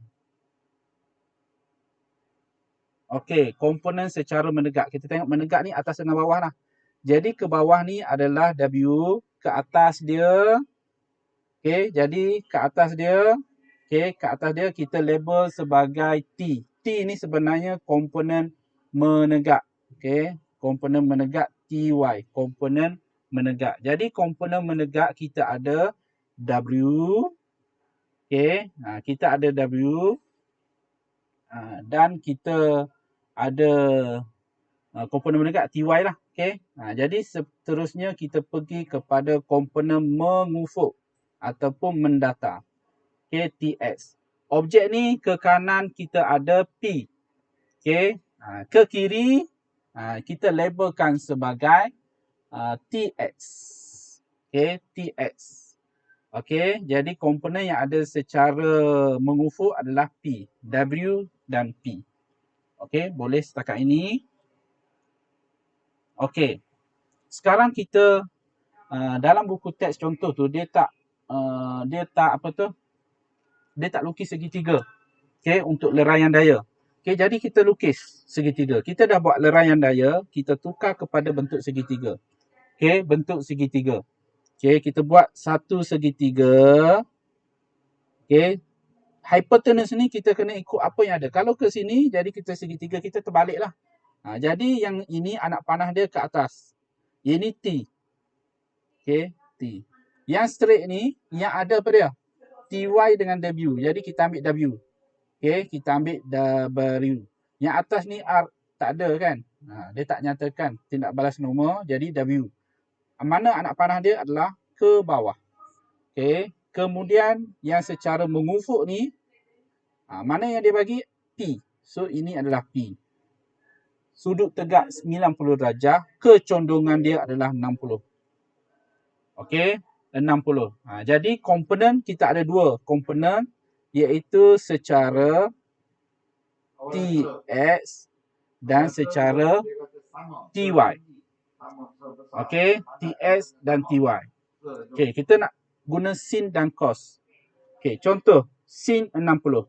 Speaker 1: Okey, komponen secara menegak. Kita tengok menegak ni atas dengan bawah lah. Jadi ke bawah ni adalah W, ke atas dia. Okey, jadi ke atas dia. Okey, ke atas dia kita label sebagai T. T ni sebenarnya komponen menegak. Okey, komponen menegak TY, komponen menegak. Jadi komponen menegak kita ada W. Okey, kita ada W. Dan kita ada komponen menegak TY lah. Okey. Jadi seterusnya kita pergi kepada komponen mengufuk ataupun mendatar. Okey, TX. Objek ni ke kanan kita ada P. Okey. Ke kiri kita labelkan sebagai TX. Okey, TX. Okey, jadi komponen yang ada secara mengufuk adalah P, W dan P. Okey, boleh setakat ini. Okey. Sekarang kita dalam buku teks contoh tu dia tak lukis segitiga. Okey, untuk leraian daya. Okey, jadi kita lukis segitiga. Kita dah buat leraian daya, kita tukar kepada bentuk segitiga. Okey, bentuk segitiga. Okey, kita buat satu segitiga. Okey. Hypotenuse ni kita kena ikut apa yang ada. Kalau ke sini, jadi kita segitiga kita terbaliklah. Jadi yang ini anak panah dia ke atas. Ini T. Okey, T. Yang straight ni, yang ada apa dia? TY dengan W. Jadi kita ambil W. Okey, kita ambil W. Yang atas ni R tak ada kan? Dia tak nyatakan tindak balas nombor. Jadi W. Mana anak panah dia adalah ke bawah. Okey. Kemudian yang secara mengufuk ni, mana yang dia bagi? P. So ini adalah P. Sudut tegak 90 darjah. Kecondongan dia adalah 60. Okey. 60. Jadi komponen kita ada dua komponen iaitu secara TX dan secara TY. Okey, TX dan TY. Okey, kita nak guna sin dan cos. Okey, contoh sin 60.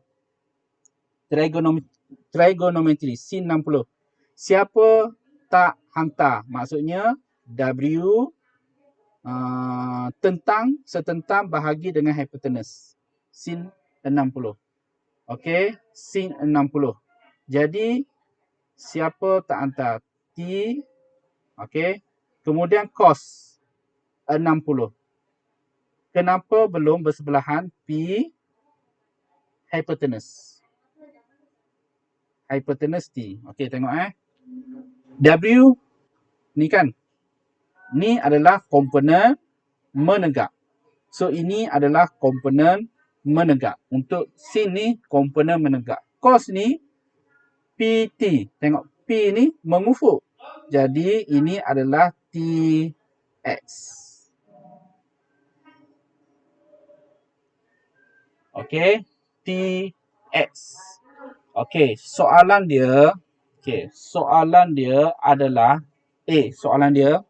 Speaker 1: Trigonometri sin 60. Siapa tak hantar? Maksudnya W setentang bahagi dengan hipotenus. Sin 60. Okey, sin 60. Jadi siapa tak hantar? T. Okey. Kemudian cos 60. Kenapa belum bersebelahan P hipotenus? Hipotenus T. Okey, tengok W ni kan. Ni adalah komponen menegak. So ini adalah komponen menegak. Untuk sin ni komponen menegak. Cos ni PT. Tengok P ni mengufuk. Jadi ini adalah TX. Okey, TX. Okey, soalan dia adalah soalan dia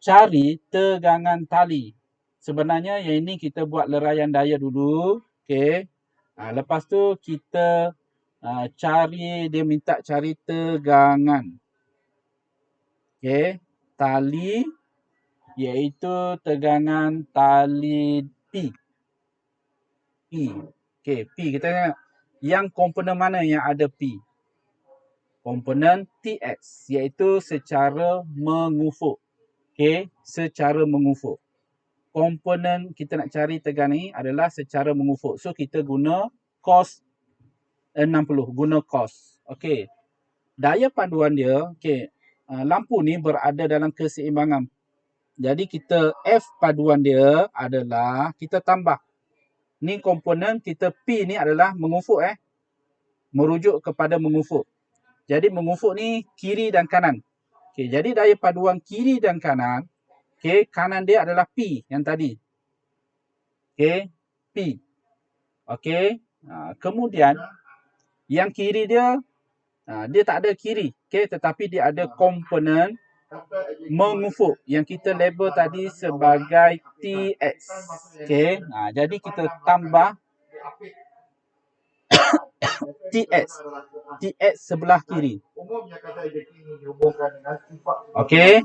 Speaker 1: cari tegangan tali. Sebenarnya yang ini kita buat leraian daya dulu. Okey. Lepas tu kita dia minta cari tegangan. Okey. Tali iaitu tegangan tali P. Okey, P kita tengok. Yang komponen mana yang ada P? Komponen TX iaitu secara mengufuk. Okey, secara mengufuk. Komponen kita nak cari tegangan ni adalah secara mengufuk. So kita guna cos 60, guna cos. Okey. Daya panduan dia, lampu ni berada dalam keseimbangan. Jadi kita F paduan dia adalah kita tambah. Ni komponen kita P ni adalah mengufuk merujuk kepada mengufuk. Jadi mengufuk ni kiri dan kanan. Okey, jadi daya paduan kiri dan kanan, kanan dia adalah P yang tadi. Okey, P. Okey, kemudian yang kiri dia tak ada kiri, tetapi dia ada komponen mengufuk yang kita label tadi sebagai TX. Okey, jadi kita tambah TX sebelah kiri. Okey.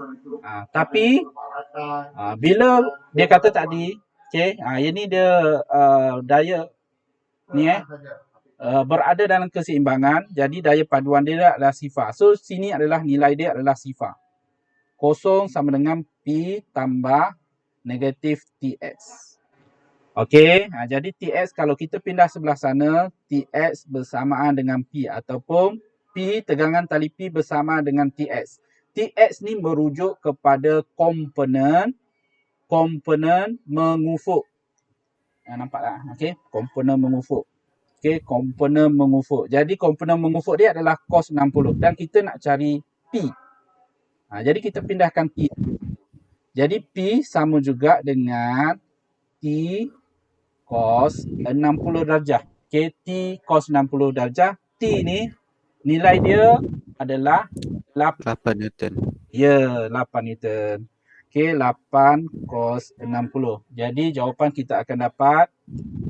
Speaker 1: Tapi bila dia kata tadi, yang ni dia daya ni berada dalam keseimbangan, jadi daya paduan dia adalah sifar. So sini adalah nilai dia adalah sifar. 0 sama dengan P tambah negatif TX. Okey, jadi TX kalau kita pindah sebelah sana, TX bersamaan dengan P ataupun P tegangan tali P bersama dengan TX. TX ni merujuk kepada komponen mengufuk. Nampak tak? Okey, komponen mengufuk. Okey, komponen mengufuk. Jadi komponen mengufuk dia adalah cos 60 dan kita nak cari P. Jadi kita pindahkan P. Jadi P sama juga dengan T cos 60 darjah. Okey, T cos 60 darjah. T ni nilai dia adalah 8 Newton. Ya, 8 Newton. Okey, 8 cos 60. Jadi jawapan kita akan dapat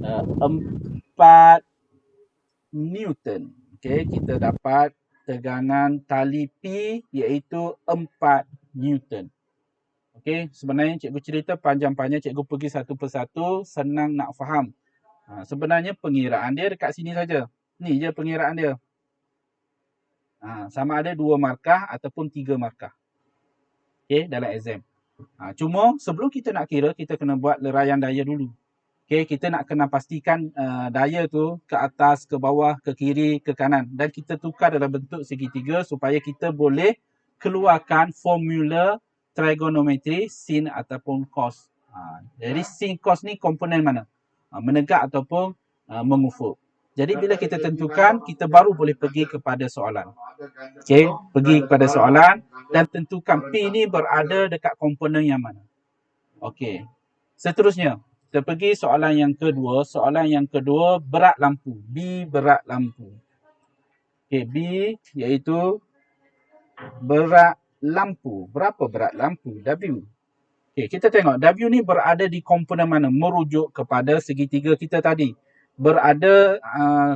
Speaker 1: 4 Newton. Okey, kita dapat tegangan tali P iaitu 4 Newton. Okey, sebenarnya cikgu cerita panjang-panjang, cikgu pergi satu persatu, senang nak faham. Sebenarnya pengiraan dia dekat sini saja. Ni je pengiraan dia. Sama ada 2 markah ataupun 3 markah. Okey, dalam exam. Cuma sebelum kita nak kira, kita kena buat leraian daya dulu. Okey, kita nak kena pastikan daya tu ke atas, ke bawah, ke kiri, ke kanan. Dan kita tukar dalam bentuk segitiga supaya kita boleh keluarkan formula trigonometri sin ataupun cos. Jadi sin cos ni komponen mana? Menegak ataupun mengufuk. Jadi bila kita tentukan, kita baru boleh pergi kepada soalan. Okey, pergi kepada soalan dan tentukan P ni berada dekat komponen yang mana. Okey. Seterusnya, kita pergi soalan yang kedua. Soalan yang kedua, berat lampu. B berat lampu. Okey, B iaitu berat lampu. Berapa berat lampu? W. Okey, kita tengok W ni berada di komponen mana? Merujuk kepada segitiga kita tadi. Berada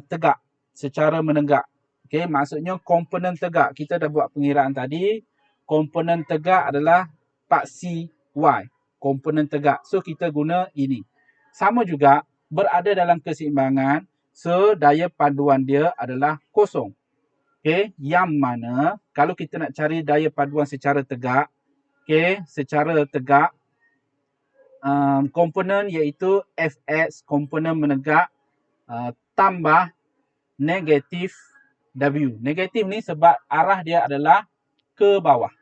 Speaker 1: tegak secara menegak. Okey, maksudnya komponen tegak. Kita dah buat pengiraan tadi. Komponen tegak adalah paksi Y. Komponen tegak. So kita guna ini. Sama juga berada dalam keseimbangan. So daya paduan dia adalah kosong. Okey, yang mana kalau kita nak cari daya paduan secara tegak, secara tegak, komponen iaitu Fx, komponen menegak, tambah negatif W. Negatif ni sebab arah dia adalah ke bawah.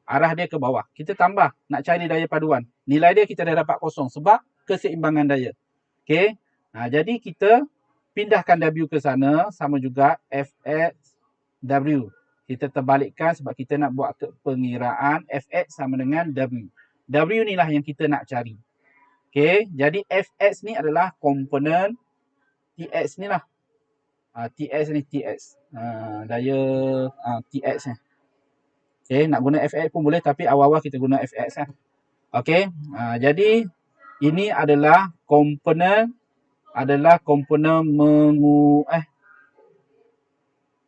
Speaker 1: Arah dia ke bawah. Kita tambah nak cari daya paduan. Nilai dia kita dah dapat kosong sebab keseimbangan daya. Okey. Jadi kita pindahkan W ke sana sama juga Fx W. Kita terbalikkan sebab kita nak buat pengiraan Fx sama dengan W. W ni lah yang kita nak cari. Okey. Jadi Fx ni adalah komponen Tx ni lah. Tx ni Tx. Daya Tx ni. Okey, nak guna Fx pun boleh tapi awal-awal kita guna Fx lah. Okey. Jadi ini adalah komponen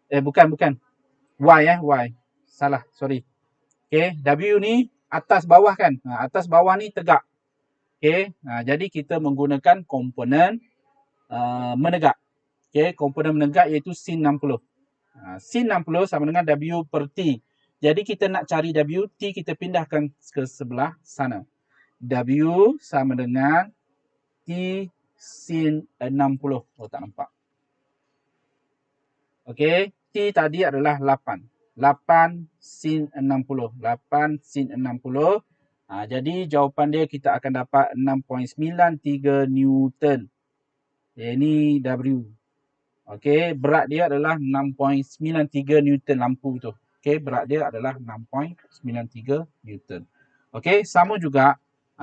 Speaker 1: bukan. Y. Salah, sorry. Okey, W ni atas bawah kan. Atas bawah ni tegak. Okey, jadi kita menggunakan komponen menegak. Okey, komponen menegak iaitu sin 60. Sin 60 sama dengan W per T. Jadi kita nak cari W, T kita pindahkan ke sebelah sana. W sama dengan T sin 60. Oh, tak nampak. Okey, T tadi adalah 8. 8 sin 60. 8 sin 60. Jadi jawapan dia kita akan dapat 6.93 Newton. Ini W. Okey, berat dia adalah 6.93 Newton lampu tu. Okey, berat dia adalah 6.93 Newton. Okey, sama juga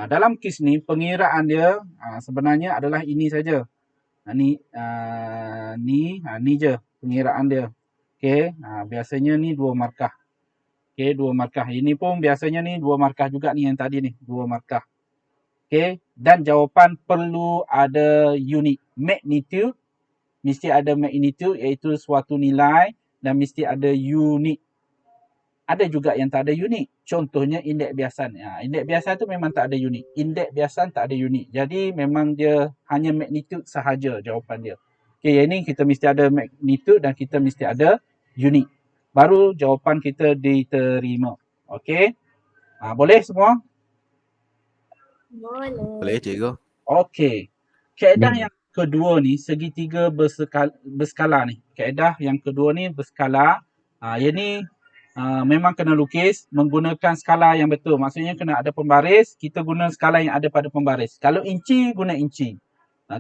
Speaker 1: dalam kes ni pengiraan dia sebenarnya adalah ini saja. Ni je pengiraan dia. Okey, biasanya ni 2 markah. Okey, 2 markah. Ini pun biasanya ni 2 markah juga ni yang tadi ni, 2 markah. Okey, dan jawapan perlu ada unit magnitude. Mesti ada magnitude iaitu suatu nilai dan mesti ada unit. Ada juga yang tak ada unit. Contohnya indeks biasan. Indeks biasan tu memang tak ada unit. Indeks biasan tak ada unit. Jadi memang dia hanya magnitude sahaja jawapan dia. Okey, yang ni kita mesti ada magnitude dan kita mesti ada unit. Baru jawapan kita diterima. Okey. Boleh semua?
Speaker 3: Boleh cikgu.
Speaker 1: Okey. Kaedah yang kedua ni segitiga berskala ni. Kaedah yang kedua ni berskala. Yang ni memang kena lukis menggunakan skala yang betul. Maksudnya kena ada pembaris, kita guna skala yang ada pada pembaris. Kalau inci, guna inci.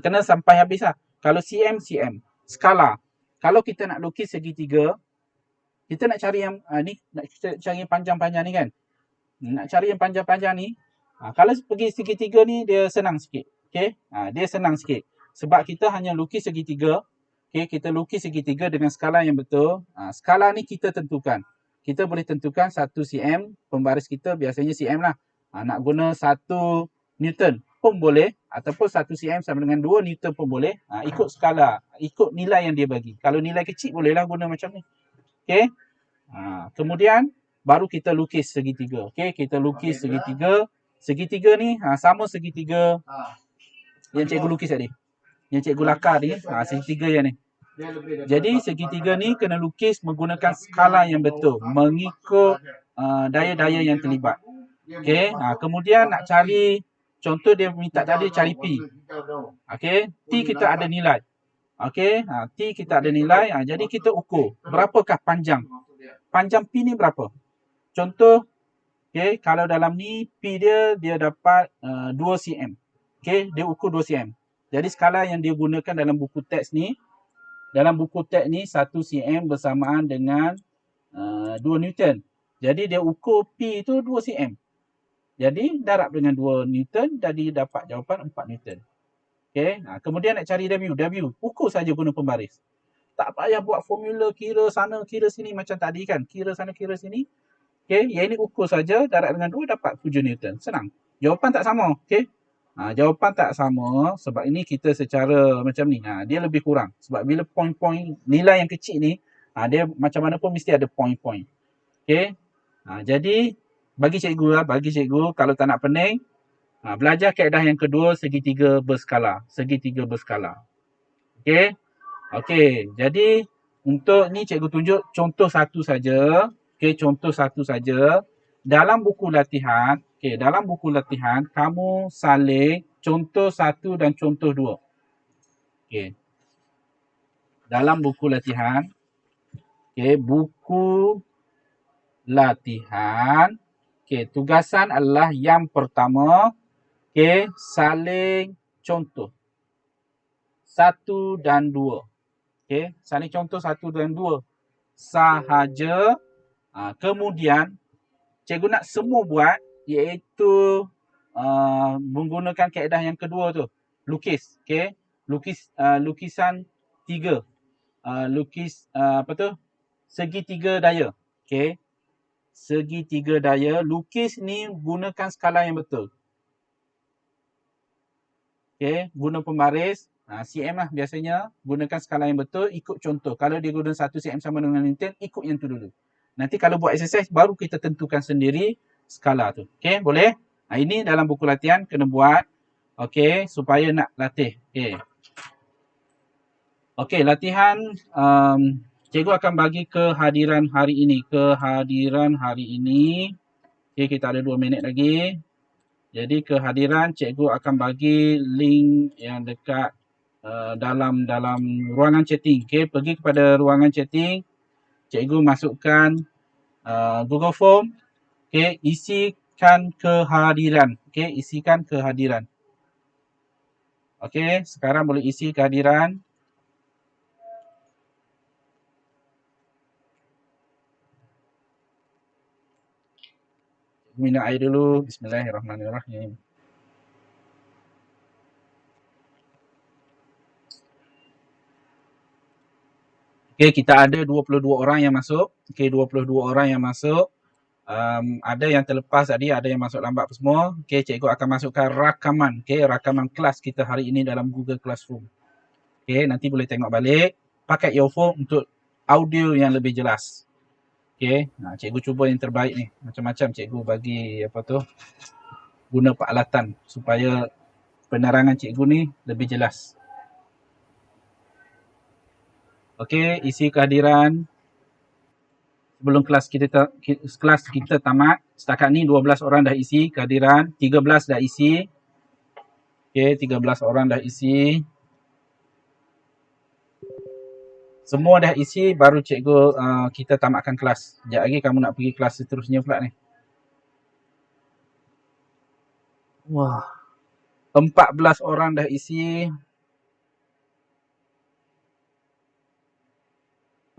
Speaker 1: Kena sampai habis lah. Kalau cm, cm. Skala. Kalau kita nak lukis segitiga, kita nak cari yang ni, nak cari yang panjang-panjang ni kan. Nak cari yang panjang-panjang ni, kalau pergi segitiga ni dia senang sikit. Okey, dia senang sikit. Sebab kita hanya lukis segitiga. Okey, kita lukis segitiga dengan skala yang betul. Skala ni kita tentukan. Kita boleh tentukan 1 cm, pembaris kita biasanya cm lah. Nak guna 1 Newton pun boleh. Ataupun 1 cm sama dengan 2 Newton pun boleh. Ikut skala, ikut nilai yang dia bagi. Kalau nilai kecil bolehlah guna macam ni. Okey. Kemudian baru kita lukis segitiga. Okey, kita lukis segitiga. Segitiga ni sama segitiga yang cikgu lukis tadi. Yang cikgu lakar ni, segitiga yang ni. Jadi segitiga ni kena lukis menggunakan skala yang betul. Mengikut daya-daya yang terlibat. Okey, kemudian nak cari, contoh dia minta tadi cari P. Okey, T kita ada nilai. Okey, T kita ada nilai. Jadi kita ukur berapakah panjang. Panjang P ni berapa? Contoh, okey, kalau dalam ni P dia dapat 2 cm. Okey, dia ukur 2 cm. Jadi skala yang dia gunakan dalam buku teks ni, 1 cm bersamaan dengan 2 Newton. Jadi dia ukur P itu 2 cm. Jadi darab dengan 2 Newton, jadi dapat jawapan 4 Newton. Okey, kemudian nak cari W. W, ukur saja guna pembaris. Tak payah buat formula kira sana, kira sini macam tadi kan. Kira sana, kira sini. Okey, yang ini ukur saja, darab dengan 2 dapat 7 Newton. Senang. Jawapan tak sama. Okey. Jawapan tak sama sebab ini kita secara macam ni. Dia lebih kurang. Sebab bila point-point nilai yang kecil ni, dia macam mana pun mesti ada point-point. Okey. Jadi bagi cikgu kalau tak nak pening, belajar kaedah yang kedua segitiga berskala. Segitiga berskala. Okey. Okey. Jadi untuk ni cikgu tunjuk contoh satu saja. Okey, contoh satu saja. Dalam buku latihan, dalam buku latihan kamu salin contoh 1 dan contoh 2. Okey. Dalam buku latihan Okey, buku latihan. Okey, tugasan adalah yang pertama, okey, saling contoh. 1 dan 2. Okey, saling contoh 1 dan 2 sahaja. Kemudian cikgu nak semua buat iaitu menggunakan kaedah yang kedua tu, lukis. Okey, lukisan 3. Segitiga daya. Okey, segitiga daya. Lukis ni gunakan skala yang betul. Okey, guna pembaris. cm lah biasanya. Gunakan skala yang betul, ikut contoh. Kalau dia guna 1 cm sama dengan Newton, ikut yang tu dulu. Nanti kalau buat exercise, baru kita tentukan sendiri skala tu. Okey, boleh? Ini dalam buku latihan kena buat. Okey, supaya nak latih. Okey, latihan. Cikgu akan bagi kehadiran hari ini. Okey, kita ada 2 minit lagi. Jadi kehadiran cikgu akan bagi link yang dekat dalam ruangan chatting. Okey, pergi kepada ruangan chatting. Cikgu masukkan Google Form. Okey, isikan kehadiran. Okey, isikan kehadiran. Okey, sekarang boleh isi kehadiran. Minum air dulu. Bismillahirrahmanirrahim. Okey, kita ada 22 orang yang masuk. Okey, 22 orang yang masuk. Ada yang terlepas tadi, ada yang masuk lambat semua. Okey, cikgu akan masukkan rakaman. Okey, rakaman kelas kita hari ini dalam Google Classroom. Okey, nanti boleh tengok balik. Pakai earphone untuk audio yang lebih jelas. Okey, cikgu cuba yang terbaik ni. Macam-macam cikgu bagi guna peralatan supaya penerangan cikgu ni lebih jelas. Okey, isi kehadiran sebelum kelas kita tamat. Setakat ni 12 orang dah isi kehadiran, 13 dah isi. Okey, 13 orang dah isi. Semua dah isi, baru cikgu kita tamatkan kelas. Sekejap lagi kamu nak pergi kelas seterusnya pula ni. Wah, 14 orang dah isi.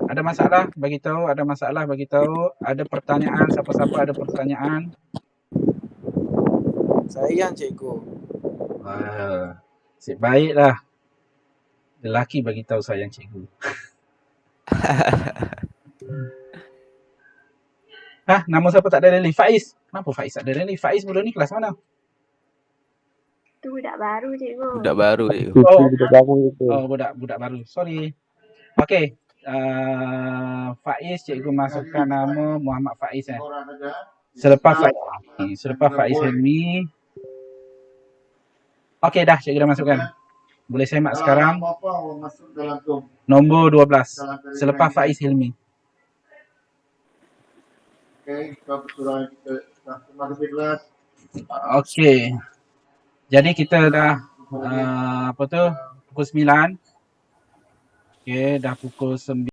Speaker 1: Ada masalah, bagi tahu. Ada masalah, bagi tahu. Ada pertanyaan, siapa-siapa ada pertanyaan?
Speaker 3: Sayang cikgu.
Speaker 1: Baiklah. Lelaki bagi tahu sayang cikgu. Nama siapa tak ada rally? Faiz. Kenapa Faiz tak ada rally? Faiz bulan ni kelas mana?
Speaker 5: Tu budak baru cikgu.
Speaker 3: Budak baru cikgu.
Speaker 1: Budak baru. Sorry. Okey. Faiz, cikgu masukkan nama Muhammad Faiz. Selepas Faiz Helmi. Okey dah, cikgu dah masukkan. Boleh semak sekarang. Nombor 12. Selepas Faiz Helmi. Okey. Jadi kita dah pukul 9. Okey, dah pukul 9.